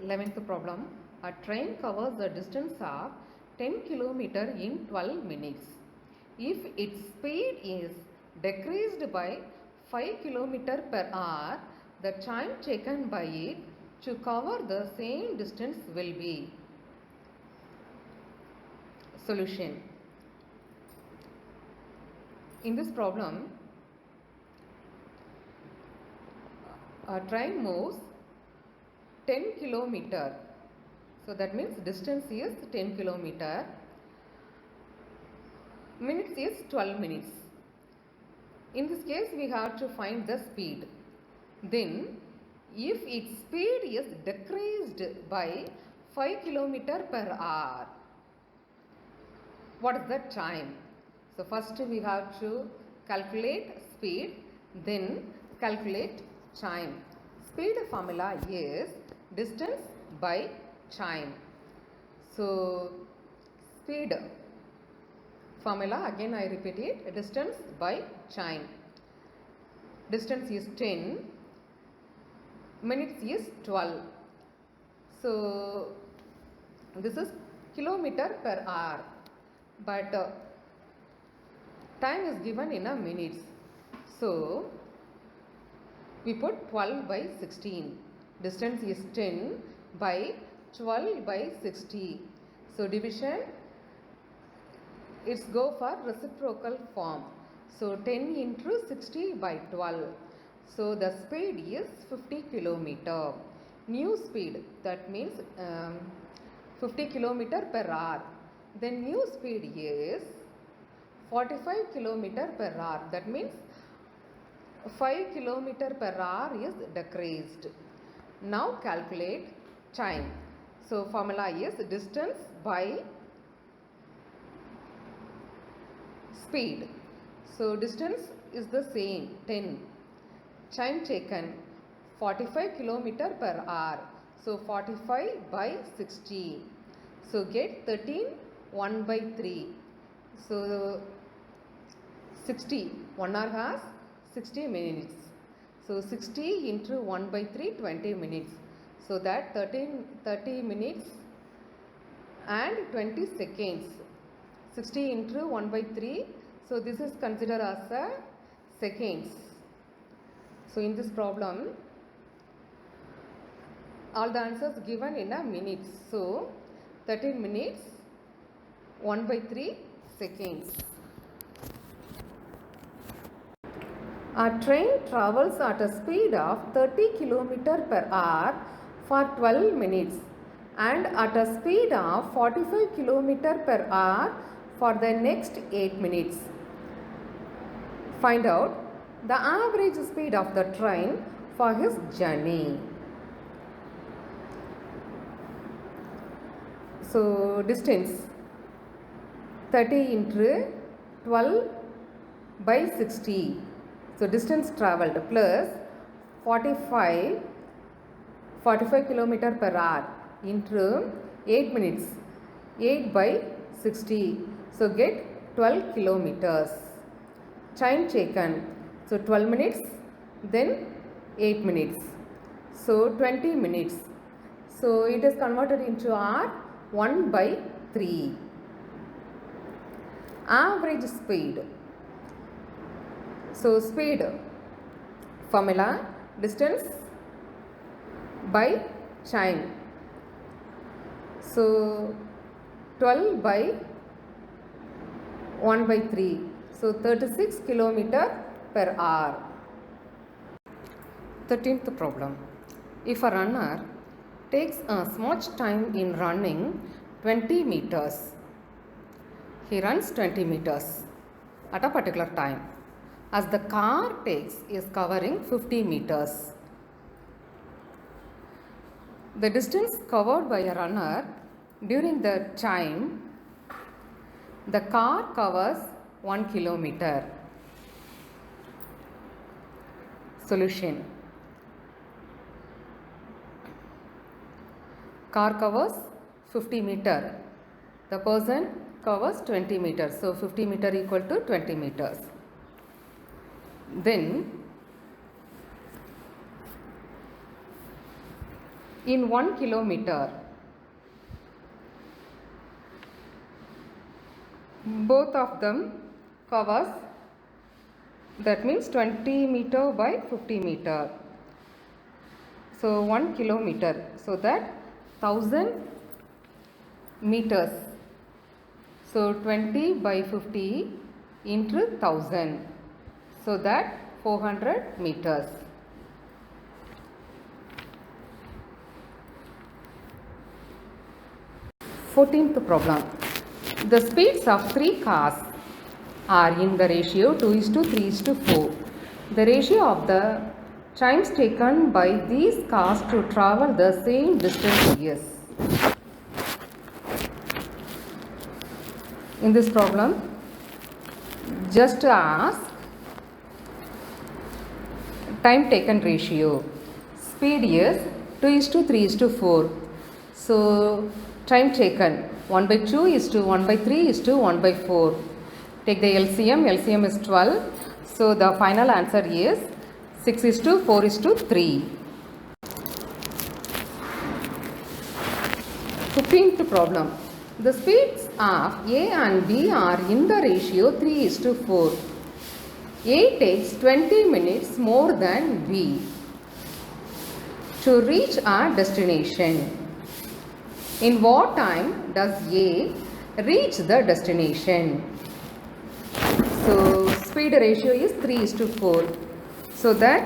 11th problem. A train covers the distance of 10 km in 12 minutes. If its speed is decreased by 5 km per hour, the time taken by it to cover the same distance will be. Solution. In this problem, a train moves 10 kilometer. So that means distance is 10 kilometer. Minutes is 12 minutes. In this case, we have to find the speed. Then, if its speed is decreased by 5 kilometer per hour, what is the time? So first we have to calculate speed, then calculate time. Speed formula is distance by time. So speed formula, again I repeat it, distance by time. Distance is 10, minutes is 12. So this is kilometer per hour, but time is given in a minutes. So we put 12 by 16. Distance is 10 by 12 by 60. So division, it's go for reciprocal form. So 10 into 60 by 12. So the speed is 50 kilometer. New speed, that means 50 kilometer per hour. Then new speed is 45 kilometer per hour. That means 5 kilometer per hour is decreased. Now calculate time. So formula is distance by speed. So distance is the same, 10. Time taken 45 kilometer per hour. So 45 by 60. So get 13, 1 by 3. So 60, 1 hour has 60 minutes. So 60 into 1 by 3, 20 minutes. So that 30 minutes and 20 seconds. 60 into 1 by 3. So this is considered as a seconds. So in this problem, all the answers given in a minutes. So 13 minutes, 1 by 3 seconds. A train travels at a speed of 30 km per hour for 12 minutes and at a speed of 45 km per hour for the next 8 minutes. Find out the average speed of the train for his journey. So distance 30 into 12 by 60. So distance travelled plus 45 km per hour into 8 minutes, 8 by 60. So get 12 kilometers. Time taken, so 12 minutes, then 8 minutes. So 20 minutes. So it is converted into hour, 1 by 3. Average speed. So speed formula, distance by time. So 12 by 1 by 3. So 36 kilometer per hour. 13th problem. If a runner takes as much time in running 20 meters, he runs 20 meters at a particular time, as the car takes is covering 50 meters. The distance covered by a runner during the time the car covers 1 kilometer. Solution. Car covers 50 meter. The person covers 20 meters. So 50 meter equal to 20 meters. Then in 1 kilometer. Both of them covers, that means 20 meter by 50 meter. So 1 kilometer, so that 1000 meters. So 20 by 50 into 1000, so that 400 meters. 14th problem. The speeds of 3 cars are in the ratio 2:3:4. The ratio of the times taken by these cars to travel the same distance is. In this problem, just ask time taken ratio. Speed is 2:3:4. So time taken 1/2:1/3:1/4. Take the LCM. LCM is 12. So the final answer is 6:4:3. 15th problem. The speeds of A and B are in the ratio 3:4. A takes 20 minutes more than B to reach our destination. In what time does A reach the destination? So speed ratio is 3:4. So that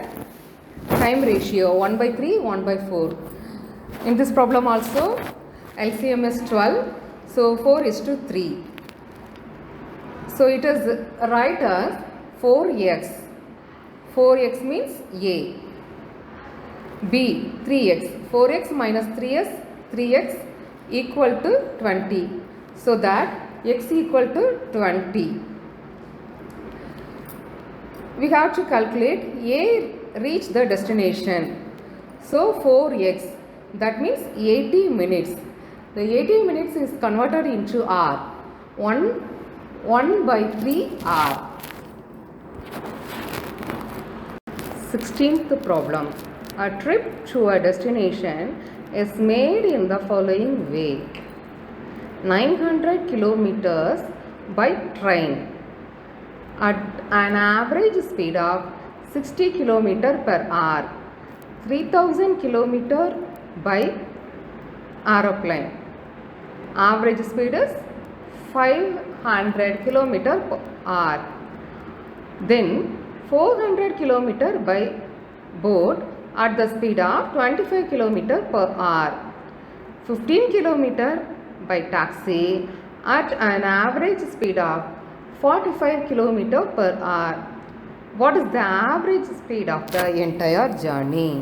time ratio 1/3:1/4. In this problem also LCM is 12. So 4:3. So it is right as 4x. 4x means A. B 3x. 4x minus 3x equal to 20. So that x equal to 20. We have to calculate A reach the destination. So 4x, that means 80 minutes. The 80 minutes is converted into hour. 1/3 hour. 16th problem. A trip to a destination is made in the following way. 900 kilometers by train at an average speed of 60 kilometers per hour. 3000 kilometers by aeroplane. Average speed is 500 kilometers per hour. Then 400 kilometers by boat at the speed of 25 kilometers per hour. 15 kilometers by taxi at an average speed of 45 kilometers per hour. What is the average speed of the entire journey?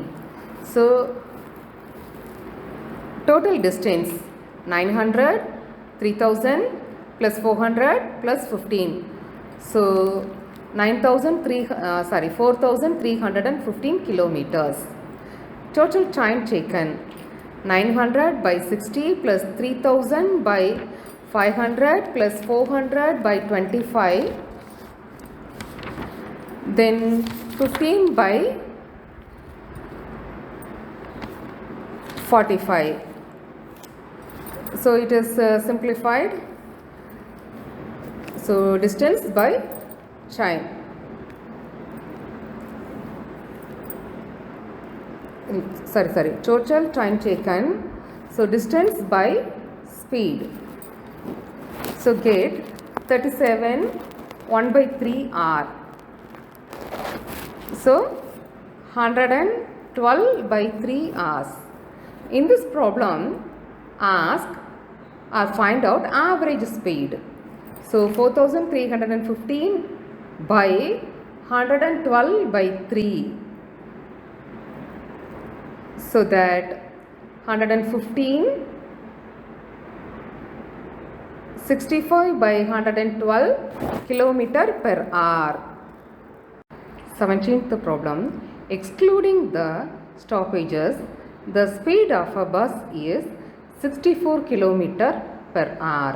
So total distance 900, 3000 plus 400 plus 15. So 4,315 kilometers. Total time taken 900 by 60 plus 3000 by 500 plus 400 by 25. Then 15 by 45. So it is simplified. So distance by time. Total time taken. So distance by speed. So get 37 1/3 hour. So 112/3 hours. In this problem, ask or find out average speed. So 4315 by 112/3. So that 115 65 by 112 kilometer per hour. 17th problem. Excluding the stoppages, the speed of a bus is 64 kilometer per hour,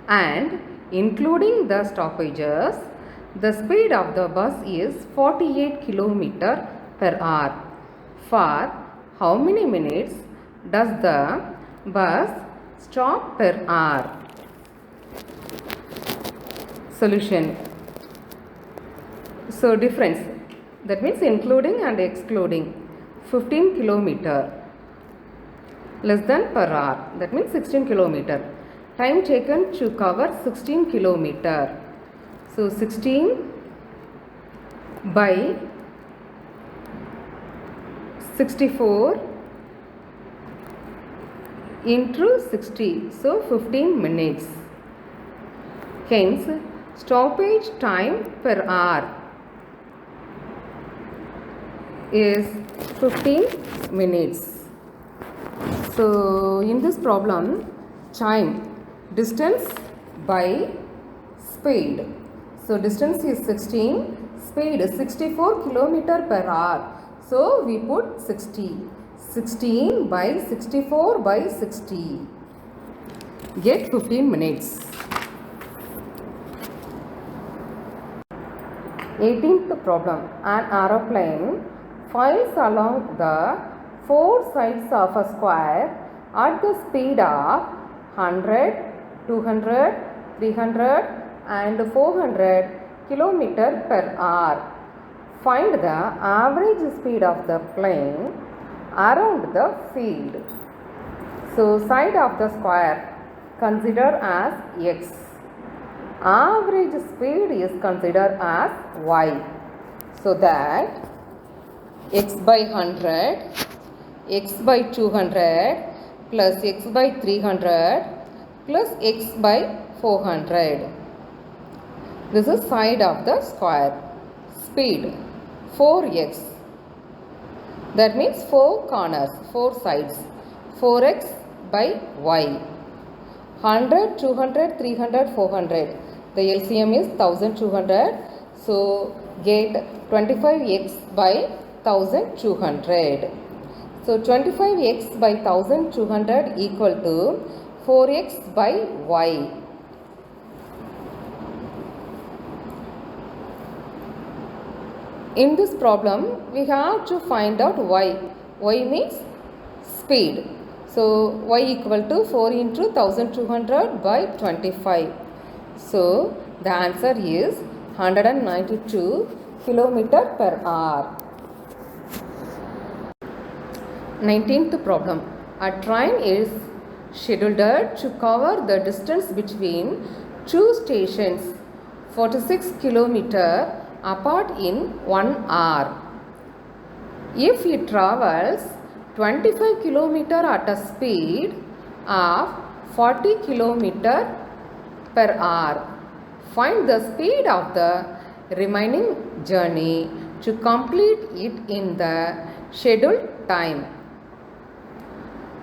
and including the stoppages, the speed of the bus is 48 kilometer per hour. For how many minutes does the bus stop per hour? Solution. So difference, that means including and excluding. 15 kilometer less than per hour, that means 16 kilometer. Time taken to cover 16 kilometer. So 16 by 64 into 60, so 15 minutes. Hence, stoppage time per hour is 15 minutes. So, in this problem, time, distance by speed. So, distance is 16, speed is 64 km per hour. So, we put 60. 16 by 64 by 60. Get 15 minutes. 18th problem. An aeroplane flies along the four sides of a square at the speed of 100, 200, 300 and 400 km per hour. Find the average speed of the plane around the field. So, side of the square consider as x. Average speed is considered as y. So that x by 100, x by 200 plus x by 300 plus x by 400. This is side of the square. Speed 4x. That means 4 corners, 4 sides. 4x by y. 100, 200, 300, 400. The LCM is 1200. So, get 25x by 1200. So, 25x by 1200 equal to 4x by y. In this problem, we have to find out y. Y means speed. So, y equal to 4 into 1200 by 25. So, the answer is 192 km per hour. 19th problem. A train is scheduled to cover the distance between two stations 46 km apart in 1 hour. If it travels 25 km at a speed of 40 km per hour, find the speed of the remaining journey to complete it in the scheduled time.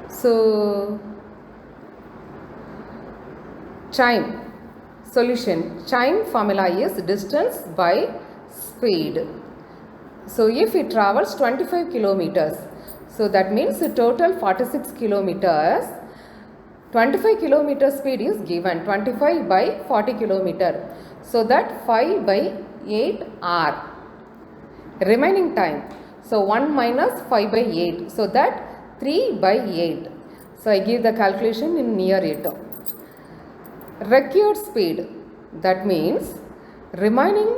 So, time. Solution. Time formula is distance by speed. So, if it travels 25 kilometers, so that means the total 46 kilometers, 25 kilometer speed is given, 25 by 40 kilometer. So, that 5 by 8 hour. Remaining time. So, 1 minus 5 by 8. So, that 3 by 8. So, I give the calculation in near it. Required speed, that means remaining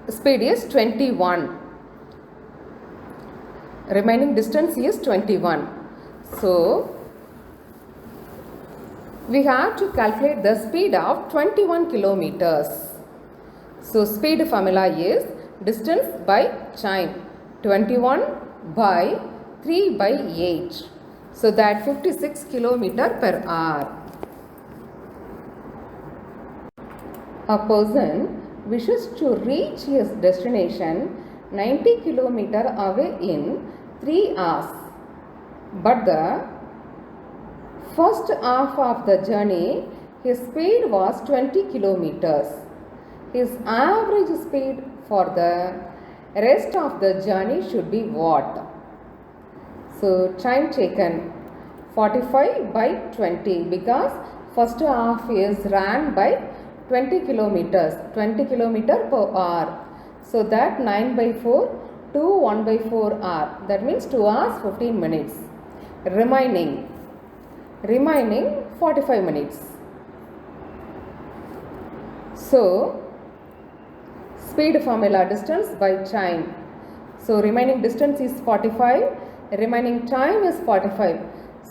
speed is 21. Remaining distance is 21. So, we have to calculate the speed of 21 kilometers. So, speed formula is distance by time, 21 by 3 by 8. So, that 56 km per hour. A person wishes to reach his destination 90 km away in 3 hours. But the first half of the journey, his speed was 20 kilometers. His average speed for the rest of the journey should be what? So, time taken 45 by 20 because first half is ran by 20 kilometers, 20 km per hour. So, that 9 by 4 to 1 by 4 hour. That means 2 hours 15 minutes. remaining 45 minutes. So speed formula, distance by time. So remaining distance is 45, remaining time is 45.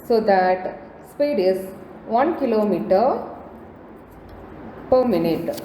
So that speed is 1 kilometer per minute.